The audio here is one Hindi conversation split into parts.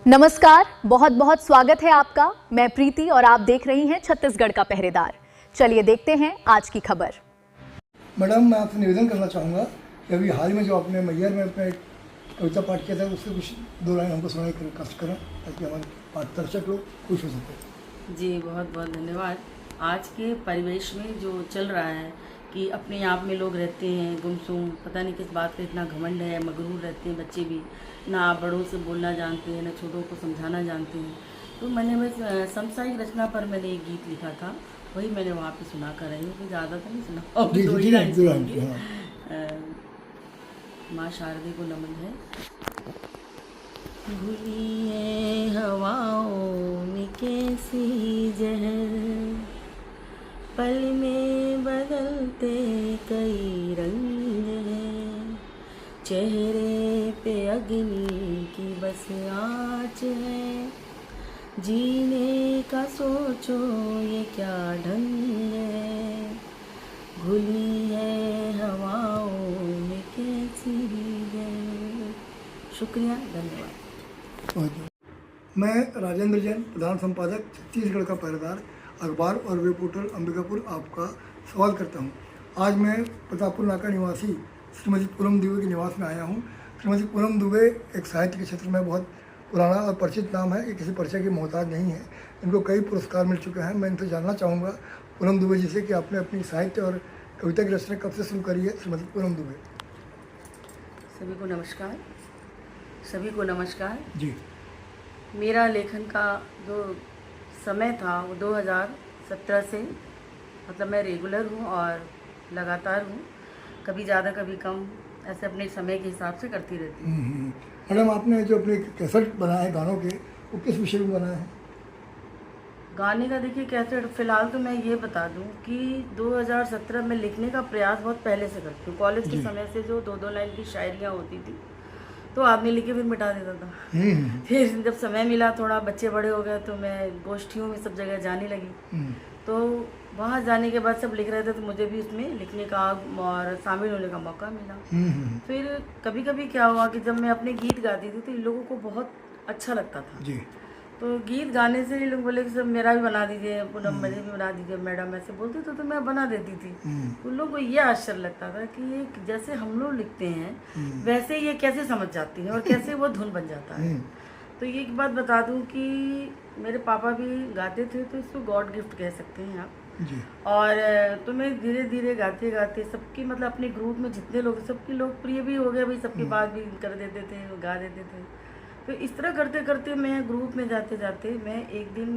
नमस्कार, बहुत बहुत स्वागत है आपका। मैं प्रीति और आप देख रही हैं छत्तीसगढ़ का पहरेदार। चलिए देखते हैं आज की खबर। मैडम, मैं आपसे निवेदन करना चाहूँगा कि अभी हाल में जो आपने मैयर में अपने कविता पाठ किया था, उससे कुछ दो लाइन हमको सुनाने की कष्ट करें ताकि हमारे पाठ दर्शक लोग खुश हो सकें। जी बहुत बहुत धन्यवाद। आज के परिवेश में जो चल रहा है कि अपने आप में लोग रहते हैं गुमसुम, पता नहीं किस बात का इतना घमंड है, मगरूर रहते हैं बच्चे भी, ना बड़ों से बोलना जानते हैं ना छोटों को समझाना जानते हैं। तो मैंने बस समसामयिक रचना पर मैंने एक गीत लिखा था, वही मैंने वहाँ पे सुना कर रही हूँ कि ज़्यादा तो नहीं सुना। दो ही लाइन सुनाऊंगी। माँ शारदे को नमन है। घुली है हवाओं में कैसी जहर, पल में बदलते कई रंग हैं, चेहरे पे अग्नि की बस आँच है, जीने का सोचो ये क्या ढंग है, घुली है हवाओं में कैसी जहर। शुक्रिया, धन्यवाद। मैं राजेंद्र जैन, प्रधान संपादक छत्तीसगढ़ का पहरेदार अखबार और वेब पोर्टल अंबिकापुर, आपका सवाल करता हूं। आज मैं प्रतापपुर नाका निवासी श्रीमती पूनम दुबे के निवास में आया हूं। श्रीमती पूनम दुबे एक साहित्य के क्षेत्र में बहुत पुराना और परिचित नाम है, ये किसी परिचय की मोहताज नहीं है। इनको कई पुरस्कार मिल चुके हैं। मैं इनसे जानना चाहूँगा पूनम दुबे जी से कि आपने अपनी साहित्य और कविता की रचना कब से शुरू करी है। श्रीमती पूनम दुबे। सभी को नमस्कार। सभी को नमस्कार जी। मेरा लेखन का जो समय था वो 2017 से, मतलब मैं रेगुलर हूँ और लगातार हूँ, कभी ज़्यादा कभी कम, ऐसे अपने समय के हिसाब से करती रहती हूँ। मैडम, आपने जो अपने कैसेट बनाए हैं गानों के, वो किस विषय में बनाए हैं? गाने का देखिए कैसेट, फ़िलहाल तो मैं ये बता दूं कि 2017 में लिखने का प्रयास बहुत पहले से करती हूँ। कॉलेज के समय से जो दो लाइन की शायरियाँ होती थी तो आदमी लिख के फिर मिटा देता था। फिर जब समय मिला, थोड़ा बच्चे बड़े हो गए, तो मैं गोष्ठियों में सब जगह जाने लगी। तो वहाँ जाने के बाद सब लिख रहे थे तो मुझे भी उसमें लिखने का और शामिल होने का मौका मिला। फिर कभी कभी क्या हुआ कि जब मैं अपने गीत गाती थी तो इन लोगों को बहुत अच्छा लगता था जी। तो गीत गाने से ये लोग बोले कि सब मेरा भी बना दीजिए, पूनम मुझे भी बना दीजिए मैडम, ऐसे बोलती तो मैं बना देती थी। उन लोगों को ये आश्चर्य लगता था कि ये जैसे हम लोग लिखते हैं वैसे ये कैसे समझ जाती है और कैसे वो धुन बन जाता है। तो ये एक बात बता दूं कि मेरे पापा भी गाते थे, तो इसको गॉड गिफ्ट कह सकते हैं आप जी। और तो मैं धीरे धीरे गाते गाते सबकी, मतलब अपने ग्रुप में जितने लोग, सबकी लोकप्रिय भी हो गए भाई, सबकी बात भी कर देते थे, गा देते थे। तो इस तरह करते करते मैं ग्रुप में जाते जाते मैं एक दिन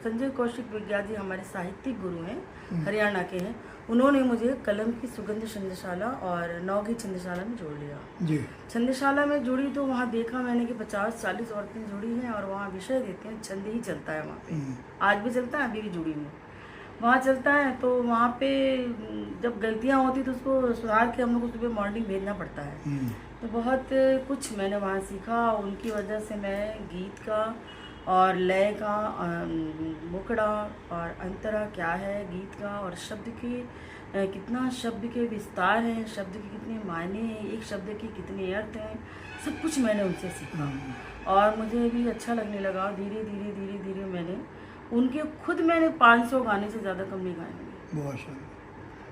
संजय कौशिक विज्ञा जी हमारे साहित्यिक गुरु हैं, हरियाणा के हैं, उन्होंने मुझे कलम की सुगंध छंदशाला और नौगी छंदशाला में जोड़ लिया। जी। छंदशाला में जुड़ी तो वहाँ देखा मैंने कि 50-40 औरतें जुड़ी हैं और वहाँ विषय देते हैं, छंद ही चलता है वहाँ पे, आज भी चलता है, अभी भी जुड़ी हूँ, वहाँ चलता है। तो वहाँ पे जब गलतियाँ होती तो उसको सुधार के हम लोग को सुबह मॉर्निंग भेजना पड़ता है। तो बहुत कुछ मैंने वहाँ सीखा। उनकी वजह से मैं गीत का और लय का, मुखड़ा और अंतरा क्या है गीत का, और शब्द के कितना शब्द के विस्तार हैं, शब्द के कितने मायने हैं, एक शब्द के कितने अर्थ हैं, सब कुछ मैंने उनसे सीखा और मुझे भी अच्छा लगने लगा। धीरे धीरे धीरे धीरे मैंने उनके खुद मैंने 500 गाने से ज़्यादा कम नहीं गाए होंगे। बहुत।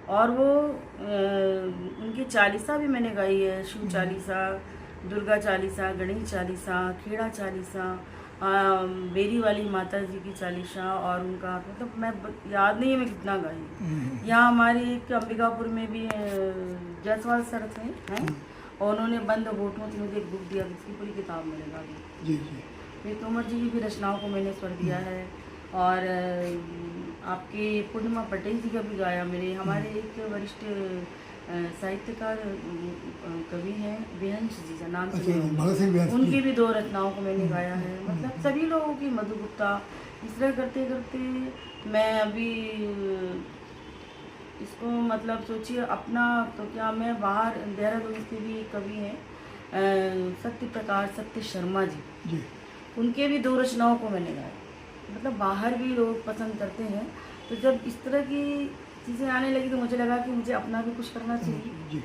और वो उनकी चालीसा भी मैंने गाई है, शिव चालीसा, दुर्गा चालीसा, गणेश चालीसा, खेड़ा चालीसा, बेरी वाली माता जी की चालीसा, और उनका मतलब मैं याद नहीं है मैं कितना गाई। यहाँ हमारे एक अंबिकापुर में भी जायसवाल सर थे हैं, और उन्होंने बंद होठों से मुझे एक बुक दिया, जिसकी पूरी किताब मैंने गा दी। जी जी। फिर तोमर जी की भी रचनाओं को मैंने स्वर दिया है, और आपके पूर्णिमा पटेल जी का भी गाया मेरे। हमारे एक वरिष्ठ साहित्यकार कवि हैं विहंश जी का नाम से, उनकी भी 2 रचनाओं को मैंने गाया है। मतलब सभी लोगों की, मधु गुप्ता, इस तरह करते करते मैं अभी इसको मतलब सोचिए अपना, तो क्या मैं बाहर देहरादून के भी कवि हैं सत्य प्रकाश सत्य शर्मा जी, उनके भी 2 रचनाओं को मैंने गाया। मतलब बाहर भी लोग पसंद करते हैं। तो जब इस तरह की चीज़ें आने लगी तो मुझे लगा कि मुझे अपना भी कुछ करना चाहिए।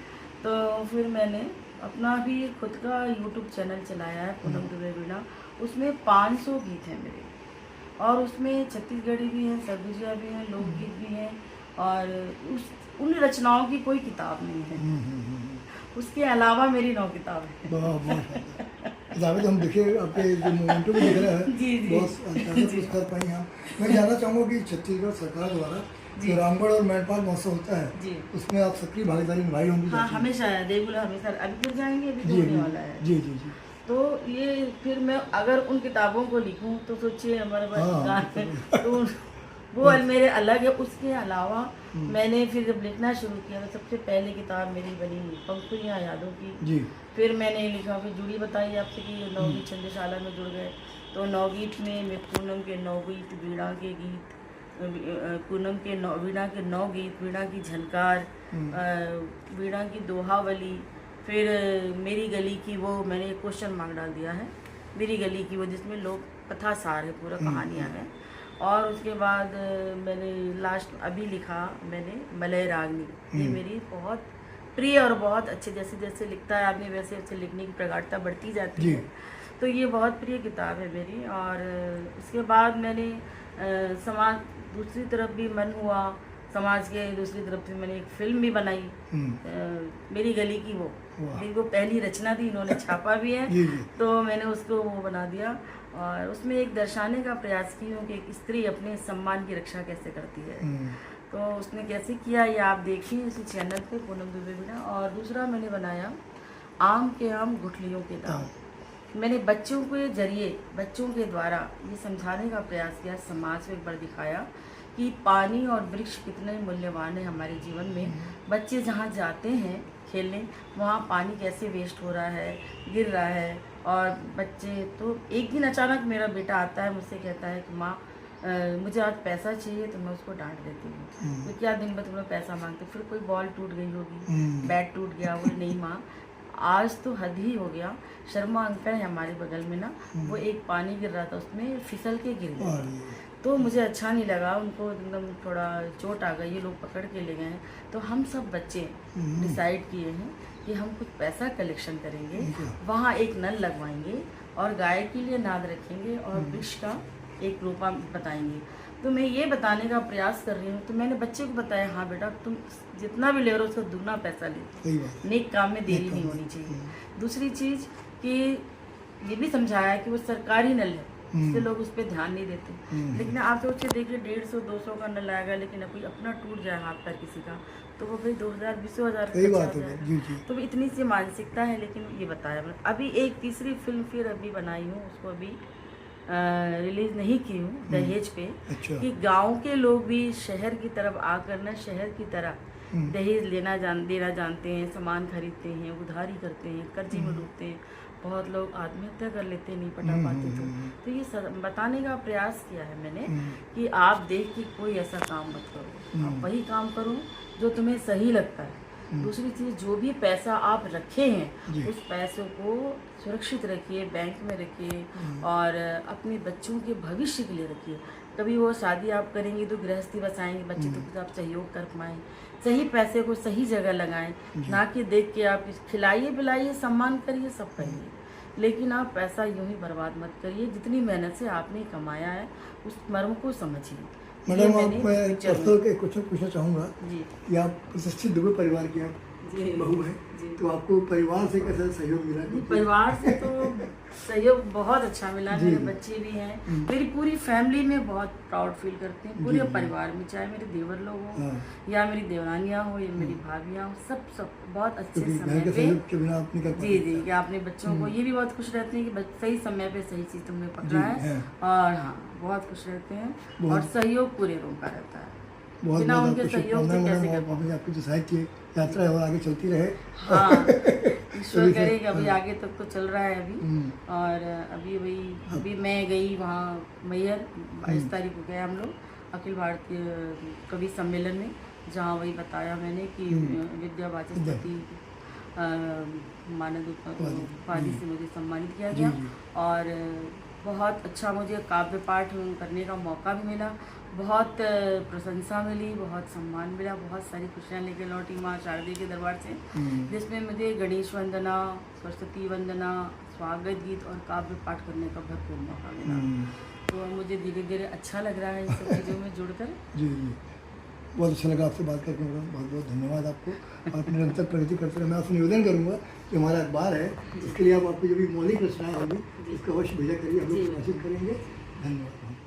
तो फिर मैंने अपना भी खुद का यूट्यूब चैनल चलाया है, पूनम दुबे वीणा, उसमें 500 गीत हैं मेरे, और उसमें छत्तीसगढ़ी भी हैं, सरगुजिया भी हैं, लोकगीत भी हैं, और उन रचनाओं की कोई किताब नहीं है। उसके अलावा मेरी 9 किताबें हैं। किताबें तो हम देखे आपके जो मोमेंटो को देख रहे हैं जी, जी। बहुत कुछ कर पाई हम। मैं जानना चाहूँगा कि छत्तीसगढ़ सरकार द्वारा जो रामगढ़ और मैनपाट महोत्सव होता है जी। उसमें आप सक्रिय भागीदारी निभाई होंगी। हाँ, हमेशा है, रेगुलर हमेशा। अभी फिर जाएंगे, अभी जी तो होने वाला है। जी जी जी। तो ये फिर मैं अगर उन किताबों को लिखूं तो सोचिए हमारे पास तो वो मेरे अलग है। उसके अलावा मैंने फिर जब लिखना शुरू किया तो सबसे पहले किताब मेरी बनी पंखुड़ियाँ यादों की। जी। फिर मैंने लिखा, फिर जुड़ी बताई आपसे कि नवगीत छंदशाला में जुड़ गए। तो नवगीत में मैं पूनम के नवगीत, वीणा के गीत, पूनम के वीणा के 9 गीत, वीणा की झनकार, वीणा की दोहावली, फिर मेरी गली की वो मैंने एक क्वेश्चन मार्क डाल दिया है, मेरी गली की वो, जिसमें लोग कथा सार है, पूरा कहानियाँ हैं। और उसके बाद मैंने लास्ट अभी लिखा मैंने मलय रागनी। ये मेरी बहुत प्रिय और बहुत अच्छे, जैसे जैसे लिखता है आदमी वैसे वैसे लिखने की प्रगाढ़ता बढ़ती जाती है। तो ये बहुत प्रिय किताब है मेरी। और इसके बाद मैंने समाज दूसरी तरफ भी मन हुआ, समाज के दूसरी तरफ से मैंने एक फिल्म भी बनाई, मेरी गली की वो। मेरी वो पहली रचना थी, इन्होंने छापा भी है। तो मैंने उसको वो बना दिया और उसमें एक दर्शाने का प्रयास की हूँ कि एक स्त्री अपने सम्मान की रक्षा कैसे करती है। तो उसने कैसे किया ये आप देखिए इसी चैनल पे, पूनम दुबे बिना। और दूसरा मैंने बनाया आम के आम गुठलियों के दाम। मैंने बच्चों के जरिए, बच्चों के द्वारा ये समझाने का प्रयास किया, समाज को एक बार दिखाया कि पानी और वृक्ष कितने मूल्यवान है हमारे जीवन में। बच्चे जहाँ जाते हैं खेलने, वहाँ पानी कैसे वेस्ट हो रहा है, गिर रहा है। और बच्चे तो एक दिन अचानक मेरा बेटा आता है, मुझसे कहता है कि माँ मुझे आज पैसा चाहिए, तो मैं उसको डांट देती हूँ तो क्या दिन भर तुम लोग पैसा मांगते। फिर कोई बॉल टूट गई होगी, बैट टूट गया, वो नहीं माँ आज तो हद ही हो गया। शर्मा अंकल है हमारे बगल में ना, वो एक पानी गिर रहा था, उसमें फिसल के गिर गए। तो मुझे अच्छा नहीं लगा, उनको एकदम थोड़ा चोट आ गई, ये लोग पकड़ के ले गए हैं। तो हम सब बच्चे डिसाइड किए हैं कि हम कुछ पैसा कलेक्शन करेंगे, वहाँ एक नल लगवाएंगे और गाय के लिए नाद रखेंगे और वृक्ष का एक रोपा बताएंगे। तो मैं ये बताने का प्रयास कर रही हूँ। तो मैंने बच्चे को बताया, हाँ बेटा तुम जितना भी ले रहे हो उसका दुगना पैसा ले, नेक काम में देरी नहीं होनी चाहिए। दूसरी चीज़ कि ये भी समझाया कि वो सरकारी नल है, इससे लोग उस पर ध्यान नहीं देते। लेकिन आप सोचिए, देखिए 150-200 का नल आएगा, लेकिन कोई अपना टूट जाए हाथ पैर किसी का, तो वो भाई 2000-20,000 तो इतनी सी मानसिकता है। लेकिन ये बताया अभी एक तीसरी फिल्म फिर अभी बनाई हूँ, उसको अभी रिलीज नहीं की हूँ, दहेज पे। कि गांव के लोग भी शहर की तरफ आकर ना शहर की तरह दहेज देना जानते हैं, सामान खरीदते हैं, उधारी करते हैं, कर्जे में डूबते हैं। बहुत लोग आत्महत्या कर लेते हैं नहीं पटा पाते। तो ये बताने का प्रयास किया है मैंने कि आप देख के कोई ऐसा काम मत करो, आप वही काम करो जो तुम्हें सही लगता है। दूसरी चीज़, जो भी पैसा आप रखे हैं उस पैसों को सुरक्षित रखिए, बैंक में रखिए और अपने बच्चों के भविष्य के लिए रखिए। कभी वो शादी आप करेंगे तो गृहस्थी बसाएंगे, बच्चे तो कुछ आप सहयोग कर पाएँ। सही पैसे को सही जगह लगाएं, ना कि देख के आप खिलाइए पिलाइए, सम्मान करिए, सब करिए, लेकिन आप पैसा यूं ही बर्बाद मत करिए। जितनी मेहनत से आपने कमाया है उस मर्म को समझिए। मैडम आप मैं पर्सनल के क्वेश्चन पूछना चाहूँगा कि आप प्रतिष्ठित दुबे परिवार की आप बहू हैं, तो आपको परिवार से कैसा सहयोग मिला? परिवार से तो सहयोग बहुत अच्छा मिला। मेरे बच्चे भी हैं, मेरी पूरी फैमिली में बहुत प्राउड फील करते हैं, पूरे परिवार में, चाहे मेरे देवर लोग हों या मेरी देवरानियाँ हो या मेरी भाभियाँ हो, सब बहुत अच्छे समय पे जी कि आपने बच्चों को, ये भी बहुत खुश रहते हैं कि सही समय पे सही चीज़ तुमने पकड़ा है। और हाँ, बहुत खुश रहते हैं और सहयोग पूरे रूम का रहता है। बिना उनके सहयोग से कैसे कर पाएंगे? आपकी जो साहित्य यात्रा है और आगे चलती रहे। हाँ, ईश्वर करे कि अभी आगे तक तो चल रहा है अभी। और अभी मैं गई वहाँ मैहर, 22 तारीख को गए हम लोग अखिल भारतीय कवि सम्मेलन में, जहाँ वही बताया मैंने कि विद्या वाचस्पति मानद उपाधि से मुझे सम्मानित किया गया। और बहुत अच्छा मुझे काव्य पाठ करने का मौका भी मिला, बहुत प्रशंसा मिली, बहुत सम्मान मिला, बहुत सारी खुशियाँ लेके लौटी माँ शारदे के दरबार से, जिसमें मुझे गणेश वंदना, सरस्वती वंदना, स्वागत गीत और काव्य पाठ करने का भरपूर मौका मिला। तो मुझे धीरे धीरे अच्छा लग रहा है इन सब चीज़ों में जुड़कर। जी जी, बहुत अच्छा लगा आपसे बात करके। मेरा बहुत बहुत धन्यवाद आपको। आप निरंतर प्रगति करते रहे। मैं आपसे निवेदन करूँगा कि हमारा अखबार है, इसके लिए आप आपकी जो भी मौलिक रचनाएँ होंगी इसको अवश्य भेजा करिए, हम लोग प्रकाशित करेंगे। धन्यवाद।